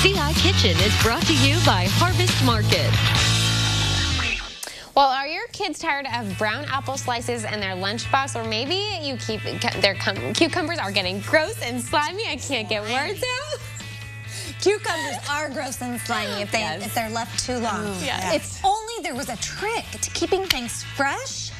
CI Kitchen is brought to you by Harvest Market. Well, are your kids tired of brown apple slices in their lunchbox? Or maybe you keep their cucumbers are getting gross and slimy. I can't get words out. Cucumbers are gross and slimy if they're left too long. Yes. If only there was a trick to keeping things fresh.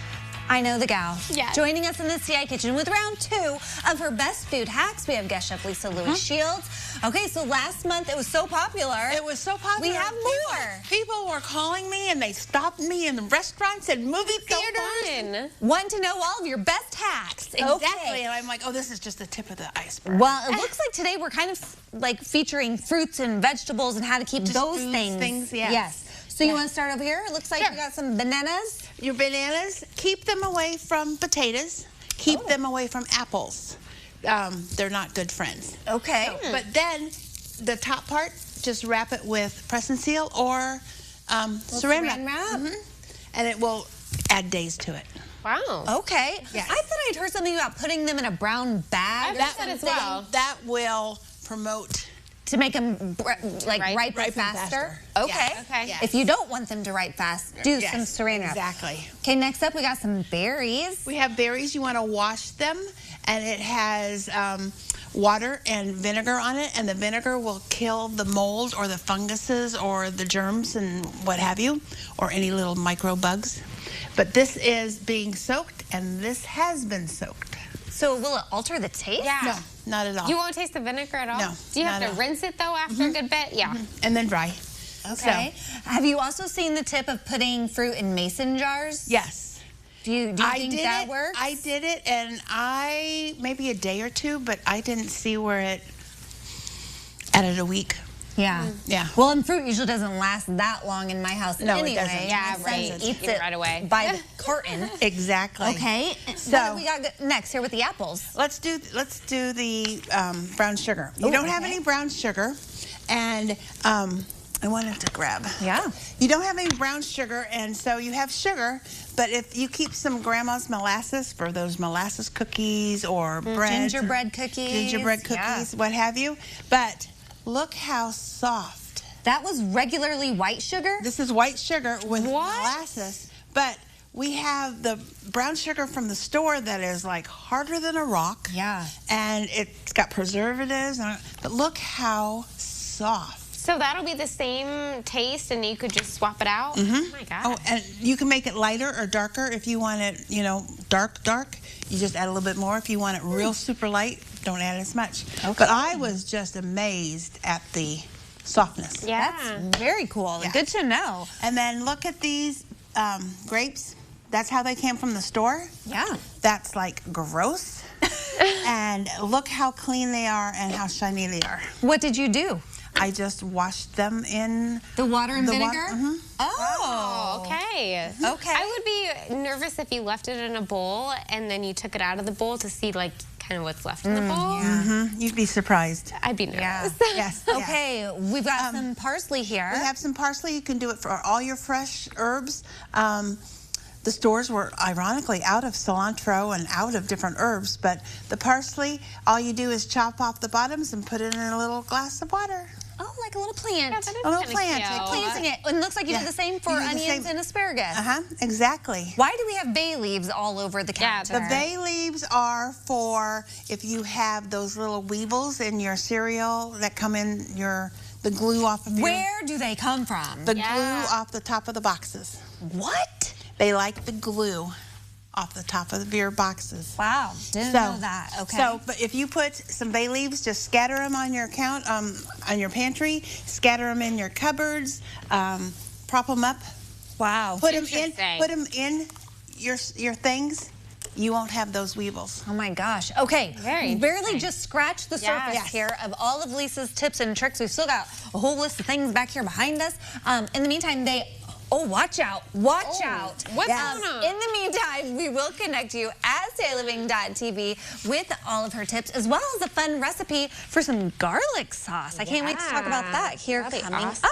I know the gal. Yes. Joining us in the CI Kitchen with round 2 of her best food hacks, we have guest chef Lisa Lewey Shields. Okay, so last month it was so popular. It was so popular. We have more. People were calling me and they stopped me in the restaurants and movie theaters. Want to know all of your best hacks. Exactly. Okay. And I'm like, oh, this is just the tip of the iceberg. Well, it looks like today we're kind of like featuring fruits and vegetables and how to keep those things. Yes. So you want to start over here? It looks like we got some bananas. Your bananas, keep them away from potatoes. Keep them away from apples. They're not good friends. Okay. So, but then the top part, just wrap it with press and seal or saran wrap. And it will add days to it. Wow. Okay. Yes. I thought I'd heard something about putting them in a brown bag. I've heard that as well. That will promote to make them ripen faster. faster. Okay. Yes. Okay. Yes. If you don't want them to ripe fast, do some saran wrap. Exactly. Okay, next up we got some berries. We have berries. You want to wash them, and it has water and vinegar on it, and the vinegar will kill the mold or the funguses or the germs and what have you, or any little micro bugs. But this is being soaked, and this has been soaked. So will it alter the taste? Yeah. No, not at all. You won't taste the vinegar at all? No, Do you have not to at all. rinse it though after a good bit? Yeah. And then dry. Okay. Have you also seen the tip of putting fruit in mason jars? Yes. Do you think that works? I did it, and maybe a day or two, but I didn't see where it added a week. Yeah. Yeah. Well, and fruit usually doesn't last that long in my house anyway. It doesn't. Yeah, My right. son eats Eat it right away. by the carton. Exactly. Okay. So what do we got next here with the apples? let's do the brown sugar. You don't have any brown sugar, and I wanted to grab. Yeah. You don't have any brown sugar, and so you have sugar. But if you keep some grandma's molasses for those molasses cookies or bread, Gingerbread cookies, what have you. But look how soft. That was regularly white sugar? This is white sugar with molasses, but we have the brown sugar from the store that is like harder than a rock. Yeah. And it's got preservatives, but look how soft. So that'll be the same taste and you could just swap it out? Oh my God. Oh, and you can make it lighter or darker if you want it, dark. You just add a little bit more. If you want it real super light, don't add as much. Okay. But I was just amazed at the softness. Yeah. That's very cool. Yeah. Good to know. And then look at these grapes. That's how they came from the store. Yeah. That's like gross. And look how clean they are and how shiny they are. What did you do? I just washed them in the water and vinegar? Oh, okay. Okay. I would be nervous if you left it in a bowl and then you took it out of the bowl to see like kind of what's left in the bowl. Yeah. You'd be surprised. I'd be nervous. Yeah. Yes. Okay, we've got some parsley here. We have some parsley. You can do it for all your fresh herbs. The stores were ironically out of cilantro and out of different herbs, but the parsley, all you do is chop off the bottoms and put it in a little glass of water. Oh, like a little plant. Yeah, that is A little kinda plant. cute. Planting it. And it looks like you did the same for onions and asparagus. Exactly. Why do we have bay leaves all over the counter? The bay leaves are for if you have those little weevils in your cereal that come in the glue off of your... Where do they come from? The glue off the top of the boxes. What? They like the glue off the top of your boxes. Wow, didn't know that. Okay. So, but if you put some bay leaves, just scatter them on your on your pantry, scatter them in your cupboards, prop them up. Wow. Put them in your things. You won't have those weevils. Oh my gosh. Okay. Very barely just scratched the surface here of all of Lisa's tips and tricks. We've still got a whole list of things back here behind us. In the meantime, oh, watch out. Watch out. What's going on? In the meantime, we will connect you at StayLiving.tv with all of her tips, as well as a fun recipe for some garlic sauce. I can't wait to talk about that here coming up.